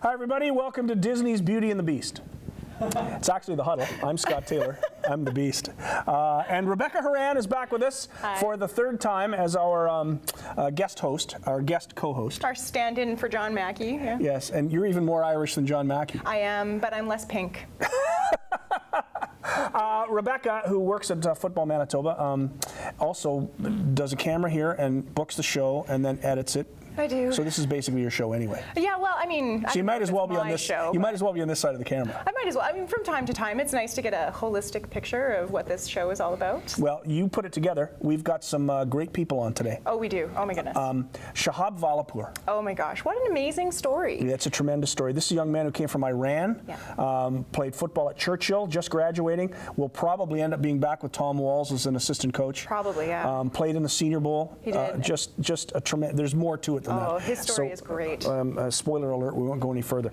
Hi, everybody. Welcome to Disney's Beauty and the Beast. It's actually the Huddle. I'm Scott Taylor. I'm the Beast. And Rebecca Horan is back with us for the third time as our guest host, our guest co-host. Our stand-in for John Mackey. Yeah. Yes, and you're even more Irish than John Mackey. I am, but I'm less pink. Rebecca, who works at Football Manitoba, also does a camera here and books the show and then edits it. I do. So this is basically your show anyway. Yeah, well, I mean, so you might as well be on this show. You might as well be on this side of the camera. I might as well. I mean, from time to time, it's nice to get a holistic picture of what this show is all about. Well, you put it together. We've got some great people on today. Oh, we do. Oh my goodness. Shahab Valapur. Oh my gosh, what an amazing story. Yeah, it's a tremendous story. This is a young man who came from Iran, played football at Churchill, just graduating. Will probably end up being back with Tom Walls as an assistant coach. Probably, yeah. Played in the Senior Bowl. He did. Just a tremendous. There's more to it than that. Oh, his story is great. Spoiler alert, we won't go any further.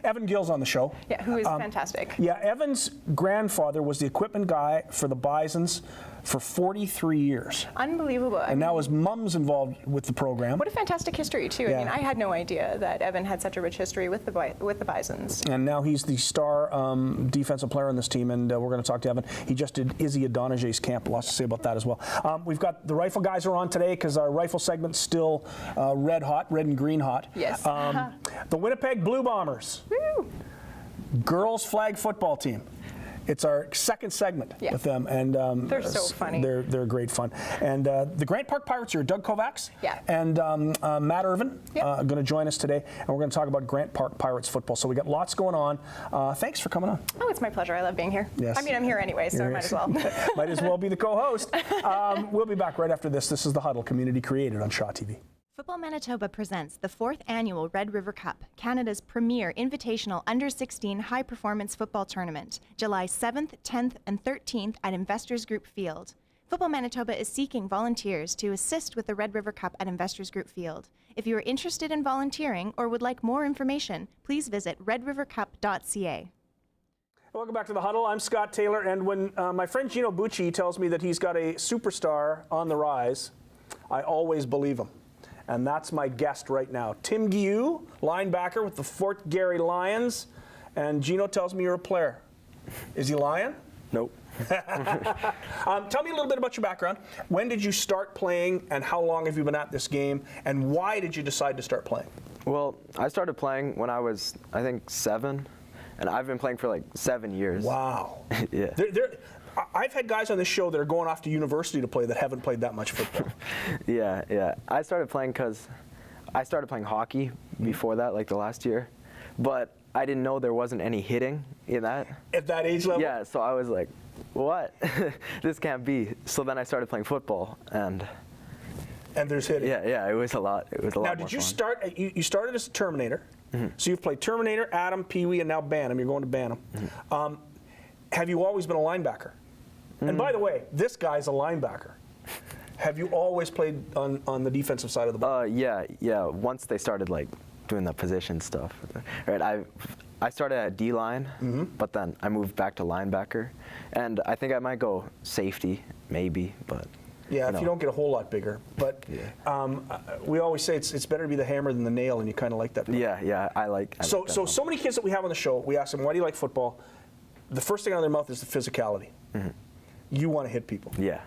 Evan Gill's on the show. Yeah, who is fantastic. Yeah, Evan's grandfather was the equipment guy for the Bisons for 43 years. Unbelievable. And now his mum's involved with the program. What a fantastic history, too. Yeah. I mean, I had no idea that Evan had such a rich history with the Bisons. And now he's the star defensive player on this team, and we're going to talk to Evan. He just did Izzy Adonijay's camp. Lots to say about that as well. We've got the rifle guys are on today because our rifle segment's still red and green hot. Yes. The Winnipeg Blue Bombers. Woo. Girls flag football team. It's our second segment with them, and they're so funny. They're great fun. And the Grant Park Pirates are Doug Kovacs and Matt Irvin going to join us today, and we're going to talk about Grant Park Pirates football. So we got lots going on. Thanks for coming on. Oh, it's my pleasure. I love being here. Yes. I mean, I'm here anyway, so I might as well. Might as well be the co-host. We'll be back right after this. This is the Huddle, community created on Shaw TV. Football Manitoba presents the 4th annual Red River Cup, Canada's premier invitational under-16 high-performance football tournament, July 7th, 10th, and 13th at Investors Group Field. Football Manitoba is seeking volunteers to assist with the Red River Cup at Investors Group Field. If you are interested in volunteering or would like more information, please visit redrivercup.ca. Welcome back to the Huddle. I'm Scott Taylor, and when my friend Gino Bucci tells me that he's got a superstar on the rise, I always believe him. And that's my guest right now. Tim Guiu, linebacker with the Fort Garry Lions. And Gino tells me you're a player. Is he lying? Nope. Tell me a little bit about your background. When did you start playing, and how long have you been at this game? And why did you decide to start playing? Well, I started playing when I was, I think, 7. And I've been playing for like 7 years. Wow. Yeah. I've had guys on this show that are going off to university to play that haven't played that much football. Yeah. I started playing because I started playing hockey before that, like the last year. But I didn't know there wasn't any hitting in that. At that age level? Yeah, so I was like, what? This can't be. So then I started playing football. And there's hitting. Yeah, it was a lot. It was a lot more Now, did you fun. start, you started as a Terminator. So you've played Terminator, Adam, Pee Wee, and now Bantam. You're going to Bantam. Have you always been a linebacker? And by the way, this guy's a linebacker. Have you always played on the defensive side of the ball? Yeah. Once they started like doing the position stuff, right? I started at D-line, but then I moved back to linebacker, and I think I might go safety, maybe, but. Yeah, if you don't get a whole lot bigger. But we always say it's better to be the hammer than the nail, and you kind of like that. Yeah, I like that. So many kids that we have on the show, we ask them, why do you like football? The first thing out of their mouth is the physicality. You want to hit people. Yeah.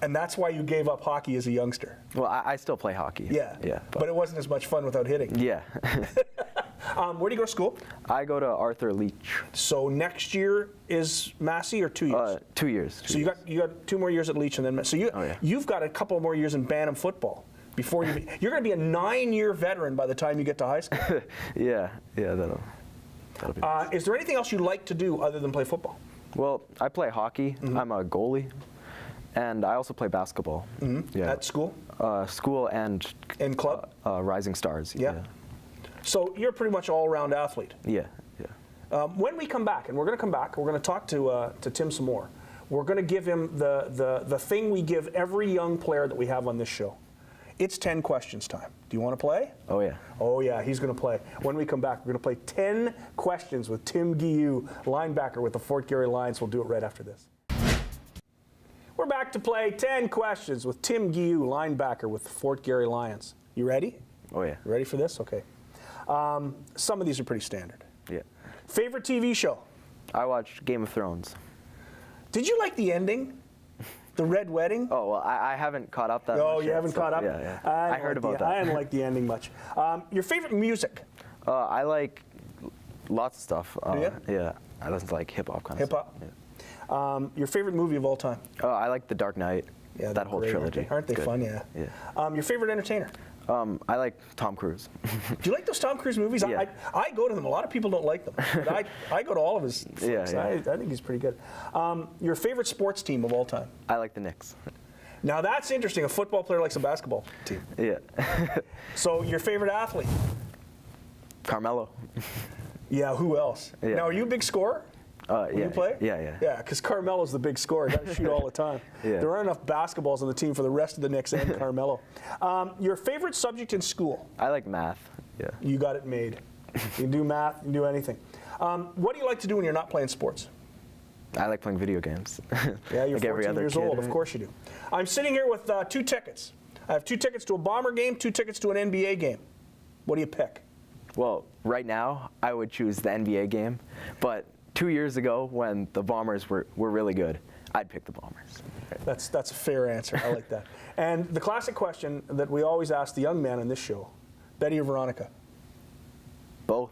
And that's why you gave up hockey as a youngster. Well, I still play hockey. Yeah. But it wasn't as much fun without hitting. Yeah. Where do you go to school? I go to Arthur Leach. So next year is Massey, or 2 years? 2 years. So you got 2 more years at Leach, and then you've got a couple more years in Bantam football before you're going to be a 9-year veteran by the time you get to high school. Yeah, that'll be nice. Is there anything else you like to do other than play football? Well, I play hockey. I'm a goalie, and I also play basketball. Yeah. At school? School and club? Rising Stars. Yeah. So you're pretty much all-around athlete. Yeah. When we come back, and we're going to come back, we're going to talk to Tim some more. We're going to give him the thing we give every young player that we have on this show. It's 10 questions time. Do you want to play? Oh, yeah. Oh, yeah, he's going to play. When we come back, we're going to play 10 questions with Tim Guiu, linebacker with the Fort Garry Lions. We'll do it right after this. We're back to play 10 questions with Tim Guiu, linebacker with the Fort Garry Lions. You ready? Oh, yeah. You ready for this? Okay. Some of these are pretty standard. Yeah. Favorite TV show? I watched Game of Thrones. Did you like the ending? The Red Wedding? Oh, well, I haven't caught up that much. Oh, you yet, haven't so, caught up? Yeah, yeah. I heard about that. I didn't like the ending much. Your favorite music? I like lots of stuff. Do you? Yeah. I listen to like hip-hop kind of stuff. Hip-hop? Your favorite movie of all time? I like The Dark Knight. Yeah, that they're whole great, trilogy. Aren't they Good. fun? Yeah. Yeah. Your favorite entertainer? I like Tom Cruise. Do you like those Tom Cruise movies? Yeah. I go to them. A lot of people don't like them. But I go to all of his flicks. Yeah. I think he's pretty good. Your favorite sports team of all time? I like the Knicks. Now that's interesting. A football player likes a basketball team. Yeah. So your favorite athlete? Carmelo. Yeah, who else? Yeah. Now, are you a big scorer? When Yeah. you play? Yeah. Yeah, because Carmelo's the big scorer. Got to shoot all the time. Yeah. There aren't enough basketballs on the team for the rest of the Knicks and Carmelo. Your favorite subject in school? I like math. Yeah. You got it made. You can do math, you can do anything. What do you like to do when you're not playing sports? I like playing video games. Yeah, you're like every 14 other years kid, old. right? Of course you do. I'm sitting here with 2 tickets. I have 2 tickets to a Bomber game, 2 tickets to an NBA game. What do you pick? Well, right now, I would choose the NBA game. But 2 years ago, when the Bombers were really good, I'd pick the Bombers. That's a fair answer. I like that. And the classic question that we always ask the young man on this show, Betty or Veronica? Both.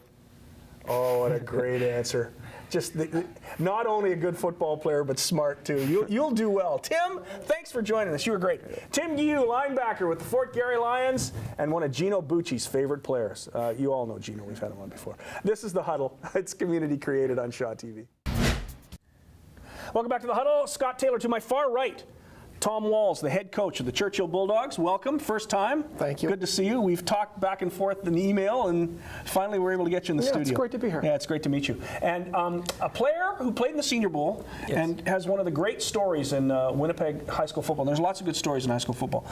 Oh, what a great answer. Just not only a good football player, but smart too. You'll do well. Tim, thanks for joining us. You were great. Tim Yu, linebacker with the Fort Garry Lions and one of Gino Bucci's favorite players. You all know Gino. We've had him on before. This is The Huddle. It's community created on Shaw TV. Welcome back to The Huddle. Scott Taylor to my far right. Tom Walls, the head coach of the Churchill Bulldogs. Welcome, first time. Thank you. Good to see you. We've talked back and forth in email, and finally we're able to get you in the studio. It's great to be here. Yeah, it's great to meet you. And a player who played in the Senior Bowl and has one of the great stories in Winnipeg high school football. There's lots of good stories in high school football.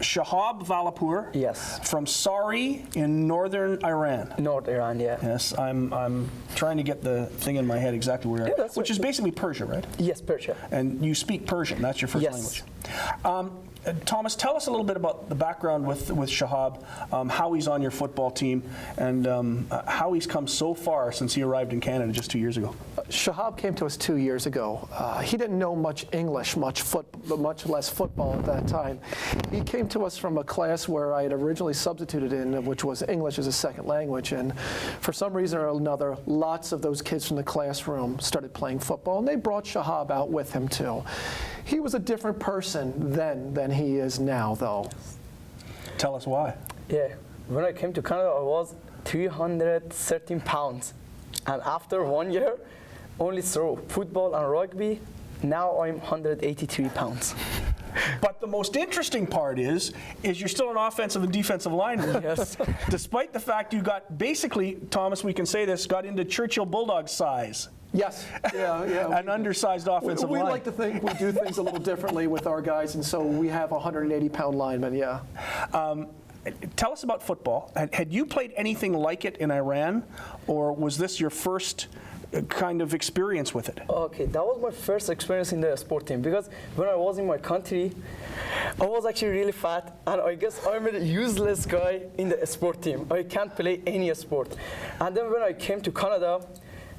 Shahab Valapur. Yes. From Sari in northern Iran. North Iran, yeah. Yes, I'm trying to get the thing in my head exactly where, that's which is basically Persia, right? Yes, Persia. And you speak Persian. That's your first Yes. language. Thomas, tell us a little bit about the background with Shahab, how he's on your football team, and how he's come so far since he arrived in Canada just 2 years ago. Shahab came to us 2 years ago. He didn't know much English, much less football at that time. He came to us from a class where I had originally substituted in, which was English as a second language. And for some reason or another, lots of those kids from the classroom started playing football, and they brought Shahab out with him too. He was a different person then than he is now, though. Tell us why. Yeah. When I came to Canada, I was 313 pounds. And after 1 year, only through football and rugby, now I'm 183 pounds. But the most interesting part is you're still an offensive and defensive lineman. Yes. Despite the fact you got basically, Thomas, we can say this, got into Churchill Bulldogs size. Yes. Yeah. An undersized offensive we line. like to think we do things a little differently with our guys, and so we have 180-pound linemen, yeah. Tell us about football. Had you played anything like it in Iran, or was this your first kind of experience with it? Okay, that was my first experience in the sport team, because when I was in my country, I was actually really fat, and I guess I'm a useless guy in the sport team. I can't play any sport. And then when I came to Canada,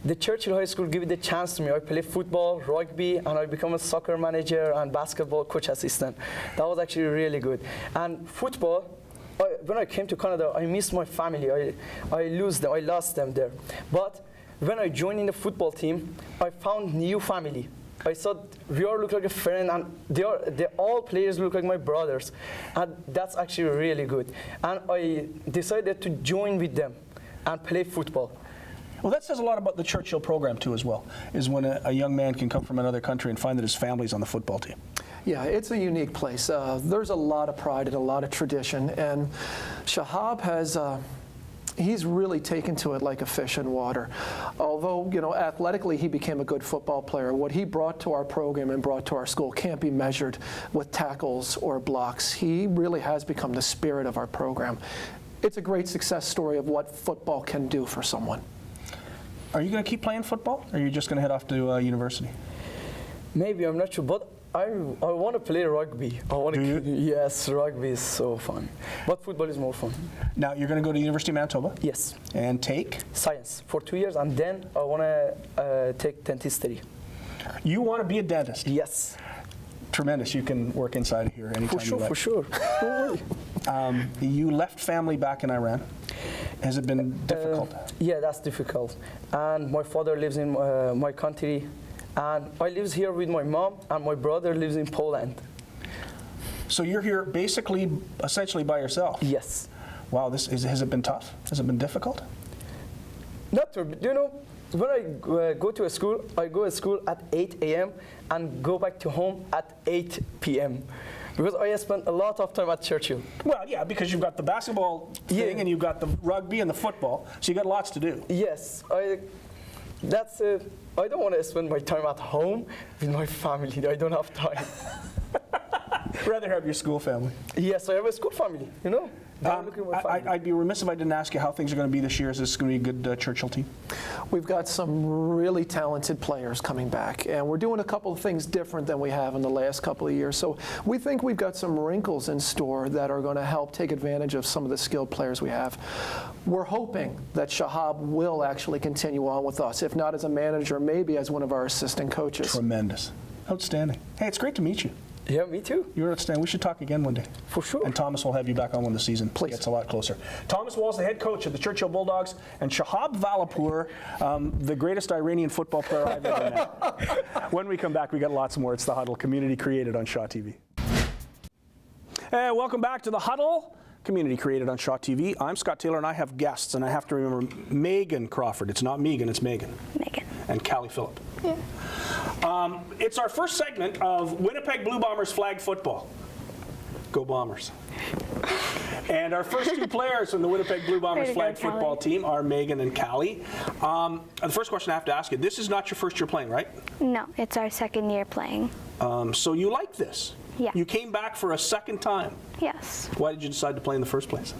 the Churchill High School gave me the chance to me. I play football, rugby, and I become a soccer manager and basketball coach assistant. That was actually really good. And football, when I came to Canada, I missed my family. I lost them there. But when I joined in the football team, I found new family. I thought we all look like a friend, and they all players look like my brothers, and that's actually really good. And I decided to join with them and play football. Well, that says a lot about the Churchill program, too, as well, is when a young man can come from another country and find that his family's on the football team. Yeah, it's a unique place. There's a lot of pride and a lot of tradition, and Shahab has he's really taken to it like a fish in water. Although, athletically he became a good football player, what he brought to our program and brought to our school can't be measured with tackles or blocks. He really has become the spirit of our program. It's a great success story of what football can do for someone. Are you going to keep playing football, or are you just going to head off to university? Maybe, I'm not sure, but I want to play rugby. I want Do to. you? Yes, rugby is so fun, but football is more fun. Now, you're going to go to the University of Manitoba Yes, and take? science for 2 years, and then I want to take dentistry. You want to be a dentist? Yes, Tremendous. You can work inside of here anytime for sure, you like. for sure. Don't worry. You left family back in Iran. Has it been difficult? Yeah, that's difficult. And my father lives in my country, and I live here with my mom, and my brother lives in Poland. So you're here basically, essentially by yourself? Yes. Wow, has it been tough? Has it been difficult? Not to, you know, when I go to a school, I go to school at 8 a.m. and go back to home at 8 p.m. because I spend a lot of time at Churchill. Well, yeah, because you've got the basketball thing and you've got the rugby and the football, so you got lots to do. Yes, that's it. I don't want to spend my time at home with my family. I don't have time. Rather have your school family. Yes, I have a school family, you know. I'm looking at my family. I'd be remiss if I didn't ask you how things are going to be this year. Is this going to be a good Churchill team? We've got some really talented players coming back, and we're doing a couple of things different than we have in the last couple of years. So we think we've got some wrinkles in store that are going to help take advantage of some of the skilled players we have. We're hoping that Shahab will actually continue on with us, if not as a manager, maybe as one of our assistant coaches. Tremendous. Outstanding. Hey, it's great to meet you. Yeah, me too. You're outstanding. We should talk again one day. For sure. And Thomas will have you back on when the season gets a lot closer. Thomas Wall's the head coach of the Churchill Bulldogs, and Shahab Valapur, the greatest Iranian football player I've ever met. When we come back, we got lots more. It's The Huddle, community created on Shaw TV. Hey, welcome back to The Huddle, community created on Shaw TV. I'm Scott Taylor, and I have guests, and I have to remember Megan Crawford. It's not Megan, it's Megan. Megan. And Callie Phillip. Yeah. It's our first segment of Winnipeg Blue Bombers flag football. Go Bombers. And our first two players from the Winnipeg Blue Bombers Way to go, flag football Callie. team are Megan and Callie. The first question I have to ask you, this is not your first year playing, right? No, it's our second year playing. So you like this? Yeah. You came back for a second time. Yes. Why did you decide to play in the first place?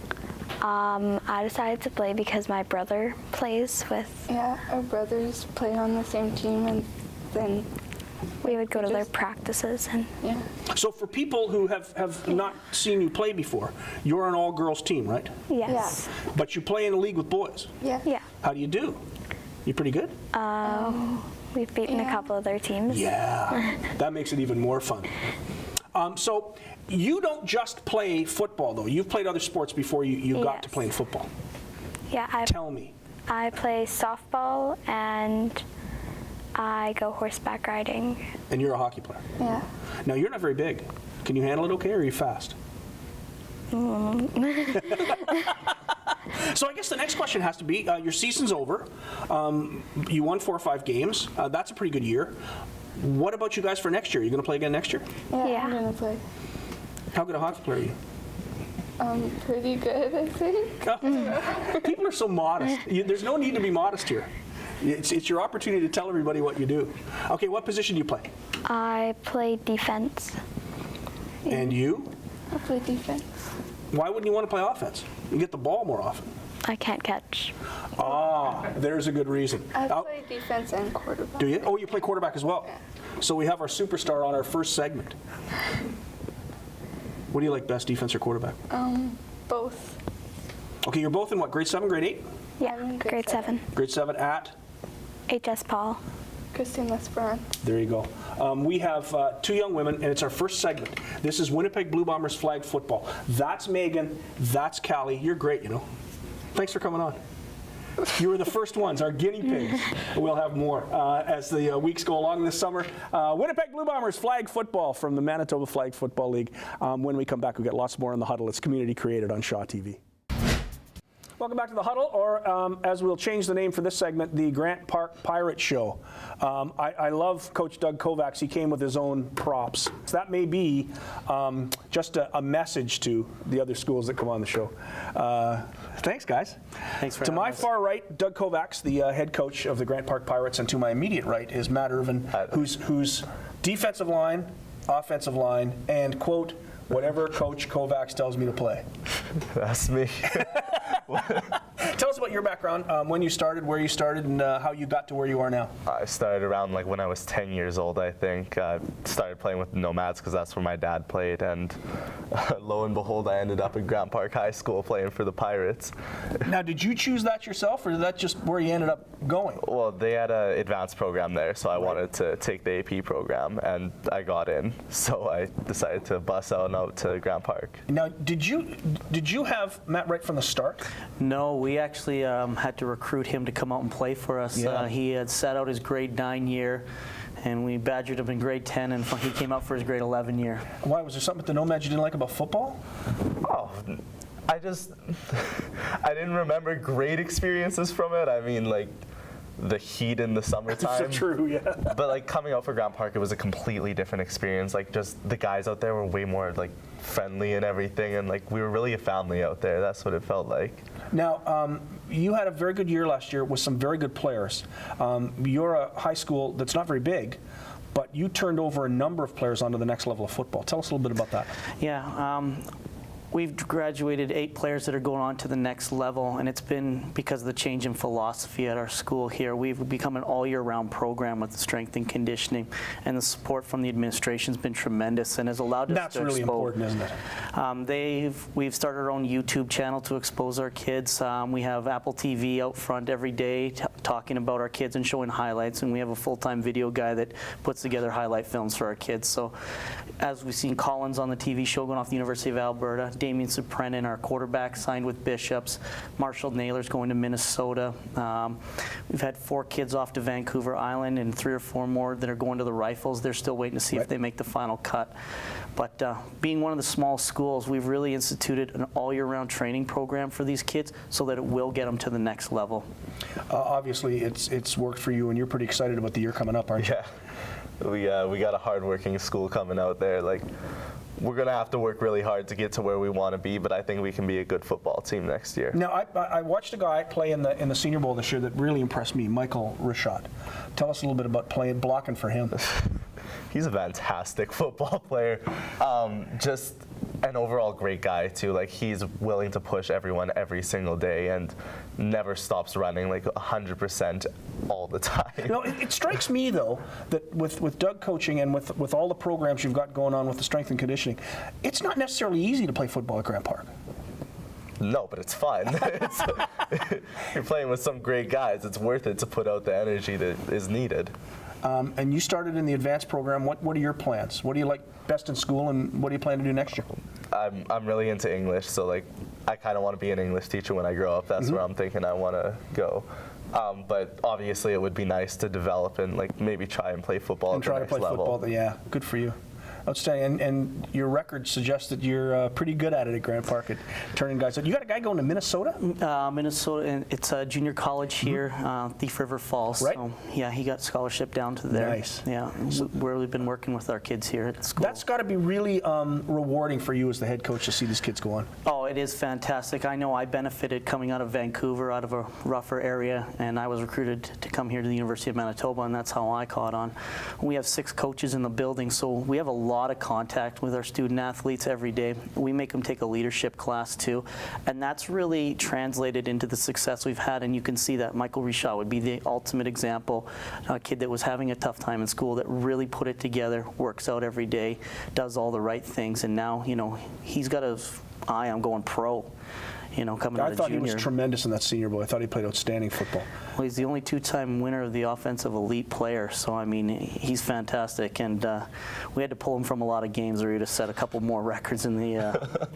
I decided to play because my brother plays with. Yeah, our brothers play on the same team, and then We would go to their practices and. yeah. So for people who have not seen you play before, you're an all-girls team, right? Yes. But you play in a league with boys. Yeah. Yeah. How do you do? You pretty good? We've beaten a couple of their teams. Yeah, that makes it even more fun. So you don't just play football, though. You've played other sports before you got to Yes. playing football. Yeah, Tell me. I play softball and I go horseback riding. And you're a hockey player. Yeah. Now, you're not very big. Can you handle it okay, or are you fast? So I guess the next question has to be, your season's over. You won 4 or 5 games. That's a pretty good year. What about you guys for next year? Are you going to play again next year? Yeah. I'm gonna play. How good a hockey player are you? Pretty good, I think. People are so modest. There's no need to be modest here. It's your opportunity to tell everybody what you do. Okay, what position do you play? I play defense. And you? I play defense. Why wouldn't you want to play offense? You get the ball more often. I can't catch. Ah, there's a good reason. I play defense and quarterback. Do you? Oh, you play quarterback as well. So we have our superstar on our first segment. What do you like best, defense or quarterback? Both. Okay, you're both in what, grade 7, grade 8? Yeah, I'm in grade 7. Grade 7 at? HS Paul. Christine Lesperance. There you go. We have 2 young women, and it's our first segment. This is Winnipeg Blue Bombers flag football. That's Megan. That's Callie. You're great, you know. Thanks for coming on. You were the first ones, our guinea pigs. We'll have more as the weeks go along this summer. Winnipeg Blue Bombers flag football from the Manitoba Flag Football League. When we come back, we've got lots more in The Huddle. It's community created on Shaw TV. Welcome back to The Huddle, or as we'll change the name for this segment, the Grant Park Pirate Show. I love Coach Doug Kovacs. He came with his own props. So that may be just a message to the other schools that come on the show. Thanks, guys. Thanks for To having my us. far right, Doug Kovacs, the head coach of the Grant Park Pirates, and to my immediate right is Matt Irvin, who's defensive line, offensive line, and, quote, whatever Coach Kovacs tells me to play. That's me. Tell us about your background, when you started, where you started, and how you got to where you are now. I started around like when I was 10 years old, I think. Started playing with the Nomads because that's where my dad played, and lo and behold, I ended up at Grant Park High School playing for the Pirates. Now, did you choose that yourself, or is that just where you ended up going? Well, they had an advanced program there, so I wanted to take the AP program, and I got in. So I decided to bus out to Grant Park. Now, did you have Matt right from the start? No, we actually had to recruit him to come out and play for us. Yeah. He had sat out his grade 9 year, and we badgered him in grade 10, and he came out for his grade 11 year. Why? Was there something with the Nomads you didn't like about football? Oh, I didn't remember great experiences from it. I mean, like, the heat in the summertime. True, yeah. But like coming out for Grant Park, it was a completely different experience. Like just the guys out there were way more like friendly and everything, and like we were really a family out there. That's what it felt like. Now, you had a very good year last year with some very good players. You're a high school that's not very big, but you turned over a number of players onto the next level of football. Tell us a little bit about that. Yeah. We've graduated 8 players that are going on to the next level, and it's been because of the change in philosophy at our school here. We've become an all-year-round program with strength and conditioning, and the support from the administration's been tremendous and has allowed us That's to really expose. important, isn't it? We've started our own YouTube channel to expose our kids. We have Apple TV out front every day talking about our kids and showing highlights, and we have a full-time video guy that puts together highlight films for our kids. So as we've seen Collins on the TV show going off the University of Alberta, Damien Suprennan, our quarterback, signed with Bishops. Marshall Naylor's going to Minnesota. We've had 4 kids off to Vancouver Island and 3 or 4 more that are going to the Rifles. They're still waiting to see if they make the final cut. But being one of the small schools, we've really instituted an all-year-round training program for these kids so that it will get them to the next level. Obviously, it's worked for you, and you're pretty excited about the year coming up, aren't you? Yeah, we got a hard-working school coming out there. Like, we're going to have to work really hard to get to where we want to be, but I think we can be a good football team next year. Now, I watched a guy play in the Senior Bowl this year that really impressed me, Michael Rashad. Tell us a little bit about blocking for him. He's a fantastic football player. Just an overall great guy, too. Like, he's willing to push everyone every single day and never stops running, like 100% all the time. You know, it strikes me, though, that with Doug coaching and with all the programs you've got going on with the strength and conditioning, it's not necessarily easy to play football at Grant Park. No, but it's fun. You're playing with some great guys. It's worth it to put out the energy that is needed. And you started in the advanced program. What are your plans? What do you like best in school, and what do you plan to do next year? I'm really into English, so like I kind of want to be an English teacher when I grow up. That's where I'm thinking I want to go. But obviously, it would be nice to develop and like maybe try and play football at the next level. Football. Yeah, good for you. Outstanding. And your record suggests that you're pretty good at it at Grant Park at turning guys out. You got a guy going to Minnesota? Minnesota, and it's a junior college here, Thief River Falls. Right. So, yeah, he got scholarship down to there. Nice. Yeah, where we've been working with our kids here at school. That's got to be really rewarding for you as the head coach to see these kids go on. Oh, it is fantastic. I know I benefited coming out of Vancouver, out of a rougher area, and I was recruited to come here to the University of Manitoba, and that's how I caught on. We have 6 coaches in the building, so we have a lot of contact with our student athletes every day. We make them take a leadership class too, and that's really translated into the success we've had, and you can see that Michael Richat would be the ultimate example, a kid that was having a tough time in school that really put it together, works out every day, does all the right things, and now, you know, he's got his eye on going pro. You know, coming out of junior. I thought he was tremendous in that Senior Bowl. I thought he played outstanding football. Well, he's the only 2-time winner of the offensive elite player, so I mean, he's fantastic, and we had to pull him from a lot of games, or he'd have set a couple more records in the.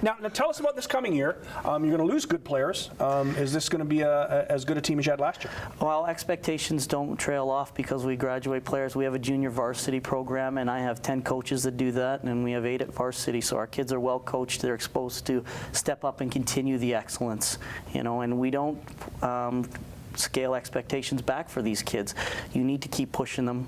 Now, tell us about this coming year. You're going to lose good players. Is this going to be as good a team as you had last year? Well, expectations don't trail off because we graduate players. We have a junior varsity program, and I have 10 coaches that do that, and we have 8 at varsity. So our kids are well coached. They're exposed to step up and continue the excellence, you know, and we don't scale expectations back for these kids. You need to keep pushing them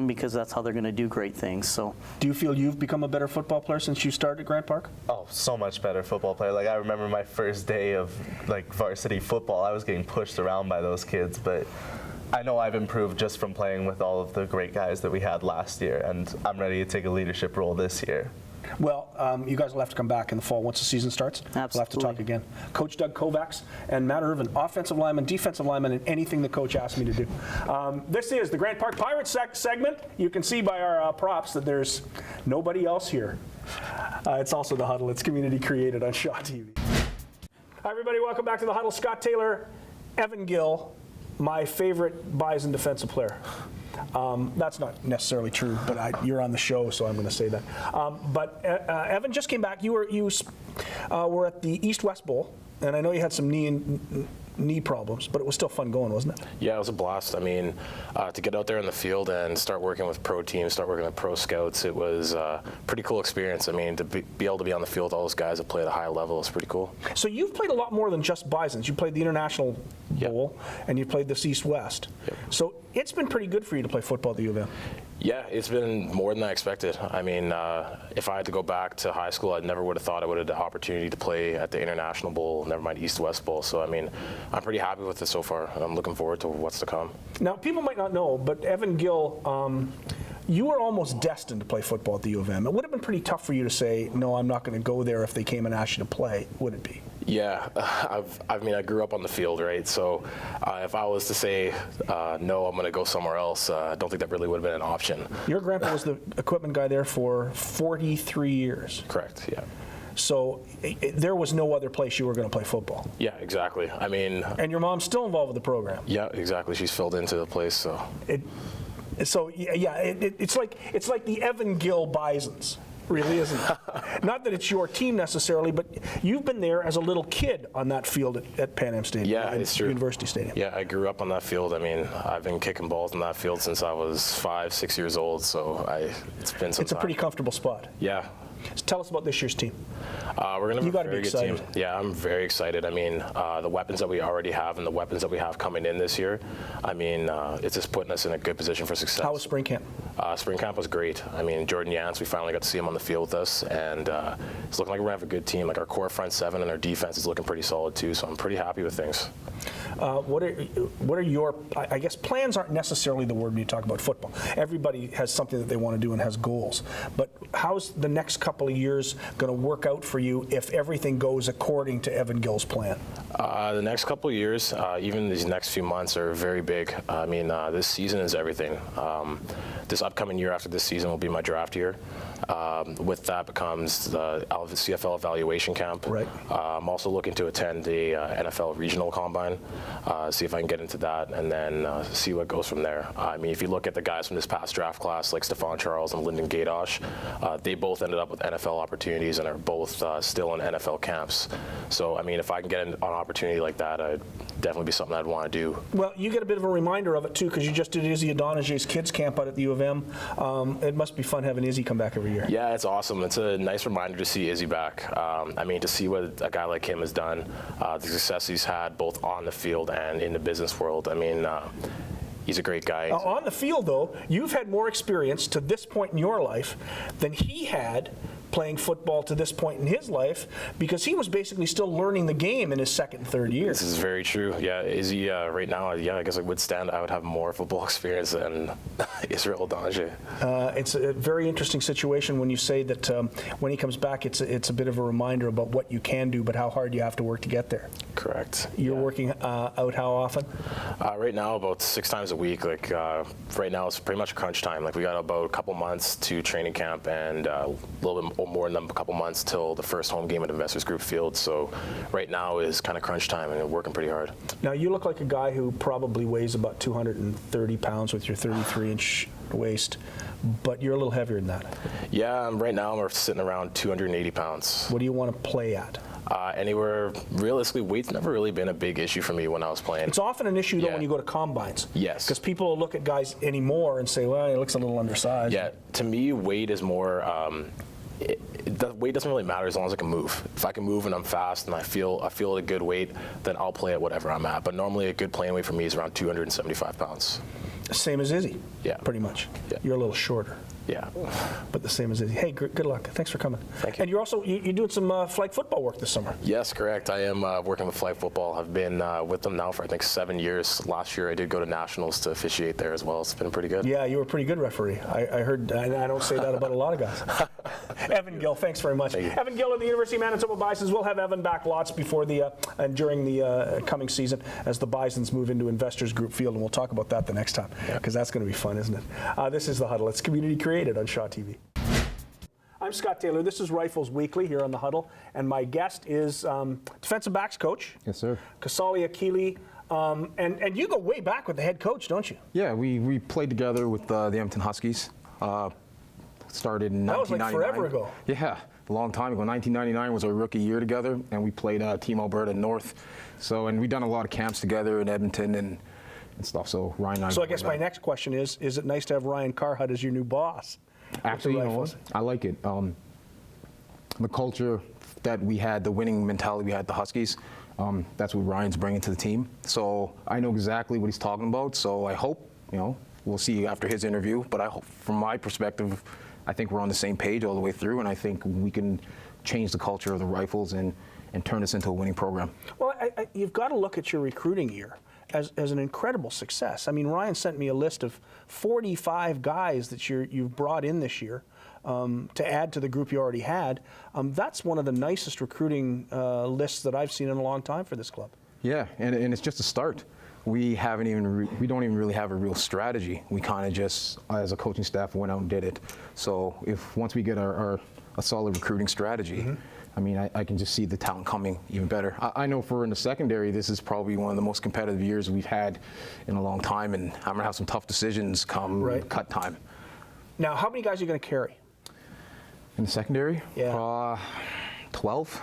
because that's how they're going to do great things. So, do you feel you've become a better football player since you started at Grant Park? Oh, so much better football player. Like I remember my first day of like varsity football, I was getting pushed around by those kids, but I know I've improved just from playing with all of the great guys that we had last year, and I'm ready to take a leadership role this year. Well, you guys will have to come back in the fall once the season starts. We'll have to talk Absolutely. again. Coach Doug Kovacs and Matt Irvin, offensive lineman, defensive lineman, and anything the coach asked me to do. This is the Grant Park Pirates segment. You can see by our props that there's nobody else here. It's also the Huddle. It's community created on Shaw TV. Hi, everybody. Welcome back to the Huddle. Scott Taylor, Evan Gil, my favorite Bison defensive player. That's not necessarily true, but you're on the show, so I'm going to say that. But Evan just came back. You were at the East-West Bowl, and I know you had some knee problems, but it was still fun going, wasn't it? Yeah, it was a blast. I mean, to get out there in the field and start working with pro teams, start working with pro scouts, it was a pretty cool experience. I mean, to be able to be on the field with all those guys that play at a high level is pretty cool. So you've played a lot more than just Bisons. You played the International Bowl, and you played this East-West. Yep. So it's been pretty good for you to play football at the U of M. Yeah, it's been more than I expected. I mean, if I had to go back to high school, I never would have thought I would have had the opportunity to play at the International Bowl, never mind East-West Bowl. So, I mean, I'm pretty happy with it so far, and I'm looking forward to what's to come. Now, people might not know, but Evan Gil, you were almost destined to play football at the U of M. It would have been pretty tough for you to say, no, I'm not going to go there if they came and asked you to play, would it be? Yeah, I mean, I grew up on the field, right? So if I was to say, no, I'm going to go somewhere else, I don't think that really would have been an option. Your grandpa was the equipment guy there for 43 years. Correct, yeah. So there was no other place you were going to play football. Yeah, exactly. I mean... And your mom's still involved with the program. Yeah, exactly. She's filled into the place, so... It's like the Evan Gil Bisons. Really, isn't it? Not that it's your team necessarily, but you've been there as a little kid on that field at Pan Am Stadium. Yeah, it's true. University Stadium. Yeah, I grew up on that field. I mean, I've been kicking balls on that field since I was 5, 6 years old, so it's been some It's a time. pretty comfortable spot. Yeah. So tell us about this year's team. We're going to have a very good team. excited. Yeah, I'm very excited. I mean, the weapons that we already have and the weapons that we have coming in this year, I mean, it's just putting us in a good position for success. How was spring camp? Spring camp was great. I mean, Jordan Yance, we finally got to see him on the field with us, and it's looking like we're going to have a good team. Like our core front seven and our defense is looking pretty solid too, so I'm pretty happy with things. What are your, I guess plans aren't necessarily the word when you talk about football. Everybody has something that they want to do and has goals. But how's the next couple of years going to work out for you if everything goes according to Evan Gil's plan? The next couple of years, even these next few months are very big. I mean, this season is everything. This upcoming year after this season will be my draft year. With that becomes the CFL evaluation camp. Right. I'm also looking to attend the NFL regional combine, see if I can get into that, and then see what goes from there. I mean, if you look at the guys from this past draft class, like Stephon Charles and Lyndon Gadosh, they both ended up with NFL opportunities and are both still in NFL camps. So, I mean, if I can get an opportunity like that, I'd definitely be something I'd want to do. Well, you get a bit of a reminder of it too, because you just did Izzy Adonage's kids camp out at the U of M. It must be fun having Izzy come back every year. Yeah, it's awesome. It's a nice reminder to see Izzy back. I mean, to see what a guy like him has done, the success he's had both on the field and in the business world. I mean, he's a great guy. On the field, though, you've had more experience to this point in your life than he had playing football to this point in his life, because he was basically still learning the game in his second and third year. This is very true. Yeah, Izzy, right now, yeah, I guess I would have more football experience than Israel Adonije. It's a very interesting situation when you say that when he comes back, it's a bit of a reminder about what you can do, but how hard you have to work to get there. Correct. You're working out how often? Right now, about 6 times a week. Like right now, it's pretty much crunch time. Like we got about a couple months to training camp and a little bit more than a couple months till the first home game at Investors Group Field. So right now is kind of crunch time and we're working pretty hard. Now you look like a guy who probably weighs about 230 pounds with your 33-inch waist, but you're a little heavier than that. Yeah, right now I'm sitting around 280 pounds. What do you want to play at? Anywhere, realistically, weight's never really been a big issue for me when I was playing. It's often an issue, though, when you go to combines. Yes. Because people look at guys anymore and say, well, he looks a little undersized. Yeah, to me, weight is more, the weight doesn't really matter as long as I can move. If I can move and I'm fast and I feel at a good weight, then I'll play at whatever I'm at. But normally a good playing weight for me is around 275 pounds. Same as Izzy. Yeah. Pretty much. Yeah. You're a little shorter. Yeah. But the same as it. Hey, good luck. Thanks for coming. Thank you. And you're also you're doing some flag football work this summer. Yes, correct. I am working with flag football. I've been with them now for I think 7 years. Last year I did go to nationals to officiate there as well. It's been pretty good. Yeah, you were a pretty good referee. I heard. I don't say that about a lot of guys. Evan Gil, thanks very much. Evan Gil of the University of Manitoba Bisons. We'll have Evan back lots before the and during the coming season as the Bisons move into Investors Group Field, and we'll talk about that the next time because that's going to be fun, isn't it? This is The Huddle. It's community created on Shaw TV. I'm Scott Taylor. This is Rifles Weekly here on The Huddle, and my guest is defensive backs coach. Yes, sir. Callie, Akili, and you go way back with the head coach, don't you? Yeah, we played together with the Edmonton Huskies. Started in 1999. That was like forever ago. Yeah, a long time ago. 1999 was our rookie year together, and we played Team Alberta North. So, and we've done a lot of camps together in Edmonton and stuff. So Ryan and I. So I guess my next question is it nice to have Ryan Carhut as your new boss? Actually, you know what? I like it. The culture that we had, the winning mentality we had at the Huskies, that's what Ryan's bringing to the team. So I know exactly what he's talking about. So I hope, we'll see after his interview. But I hope, from my perspective, I think we're on the same page all the way through, and I think we can change the culture of the Rifles and turn this into a winning program. Well, you've got to look at your recruiting year as an incredible success. I mean, Ryan sent me a list of 45 guys that you've brought in this year to add to the group you already had. That's one of the nicest recruiting lists that I've seen in a long time for this club. Yeah, and it's just a start. We don't even really have a real strategy. We kind of just, as a coaching staff, went out and did it. So once we get a solid recruiting strategy, I mean, I can just see the talent coming even better. I know in the secondary, this is probably one of the most competitive years we've had in a long time, and I'm going to have some tough decisions come cut time. Now, how many guys are you going to carry? In the secondary? Yeah. 12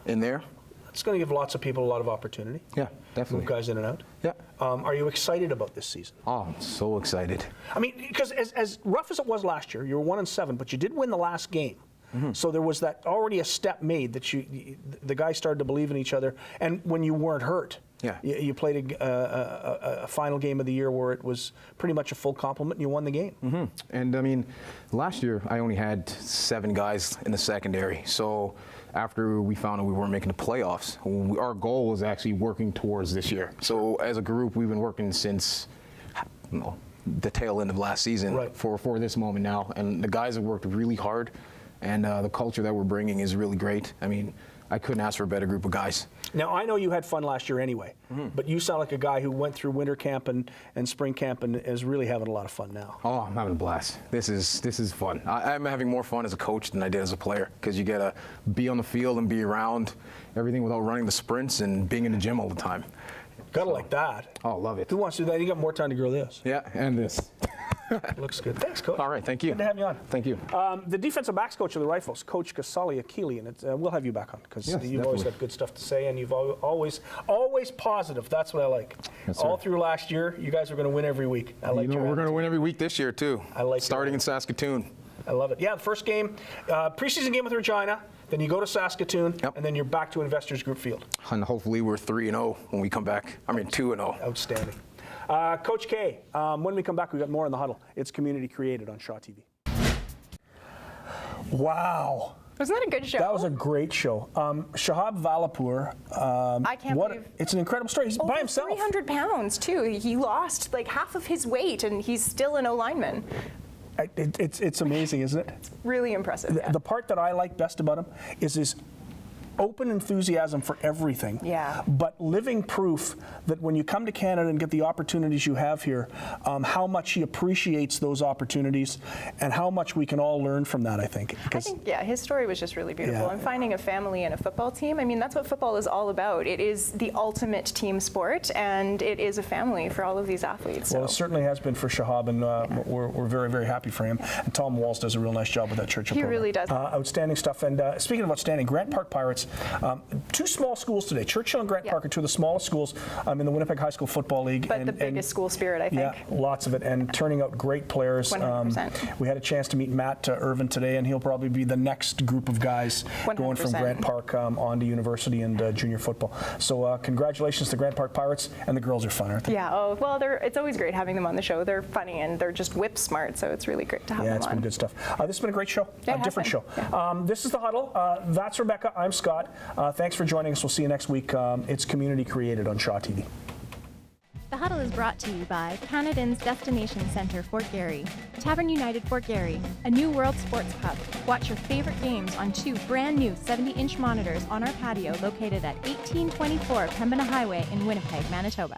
in there. It's going to give lots of people a lot of opportunity. Yeah, definitely. Move guys in and out. Yeah. Are you excited about this season? Oh, I'm so excited. I mean, because as rough as it was last year, you were 1-7, but you did win the last game. So there was that already a step made that the guys started to believe in each other, and when you weren't hurt, you played a final game of the year where it was pretty much a full complement, and you won the game. And I mean, last year I only had 7 guys in the secondary. So after we found out we weren't making the playoffs, our goal was actually working towards this year. So as a group, we've been working since the tail end of last season for this moment now, and the guys have worked really hard. And the culture that we're bringing is really great. I mean, I couldn't ask for a better group of guys. Now, I know you had fun last year anyway, but you sound like a guy who went through winter camp and spring camp and is really having a lot of fun now. Oh, I'm having a blast. This is fun. I'm having more fun as a coach than I did as a player, because you get to be on the field and be around everything without running the sprints and being in the gym all the time. Gotta like that. Oh, love it. Who wants to do that? You got more time to grow this. Yeah, and this. Looks good. Thanks, Coach. All right, thank you. Good to have you on. Thank you. The defensive backs coach of the Rifles, Coach Callie, Akili, and we'll have you back on because you've always got good stuff to say, and you've always positive. That's what I like. Yes, all through last year, you guys are going to win every week. I like we're going to win every week this year too. I like starting in Saskatoon. I love it. Yeah, the first game, preseason game with Regina. Then you go to Saskatoon, and then you're back to Investors Group Field. And hopefully we're 3-0 when we come back. I mean 2-0. Outstanding. Coach K, when we come back, we've got more in the Huddle. It's community created on Shaw TV. Wow. Wasn't that a good show? That was a great show. Shahab Valapur. I can't believe it's an incredible story. He's by himself. 300 pounds, too. He lost like half of his weight, and he's still an O-lineman. It's amazing, isn't it? It's really impressive. The part that I like best about him is his open enthusiasm for everything, but living proof that when you come to Canada and get the opportunities you have here, how much he appreciates those opportunities and how much we can all learn from that, I think. His story was just really beautiful. And finding a family and a football team, I mean, that's what football is all about. It is the ultimate team sport, and it is a family for all of these athletes. Well, it certainly has been for Shahab, and we're very, very happy for him. And Tom Walls does a real nice job with that Churchill program. He really does. Outstanding stuff. And speaking of outstanding, Grant Park Pirates Two small schools today. Churchill and Grant Park are two of the smallest schools in the Winnipeg High School Football League. But the biggest school spirit, I think. Yeah, lots of it, and turning out great players. 100%. We had a chance to meet Matt Irvin today, and he'll probably be the next group of guys going from 100%. Grant Park on to university and junior football. So congratulations to Grant Park Pirates, and the girls are fun, aren't they? Yeah, oh, well, it's always great having them on the show. They're funny, and they're just whip smart, so it's really great to have them on. Yeah, it's been good stuff. This has been a great show, Yeah, a different show. Yeah. This is The Huddle. That's Rebecca. I'm Scott. Thanks for joining us. We'll see you next week. It's community created on Shaw TV. The Huddle is brought to you by Canadians Destination Centre Fort Garry, Tavern United Fort Garry, a new World Sports Pub. Watch your favorite games on two brand new 70-inch monitors on our patio located at 1824 Pembina Highway in Winnipeg, Manitoba.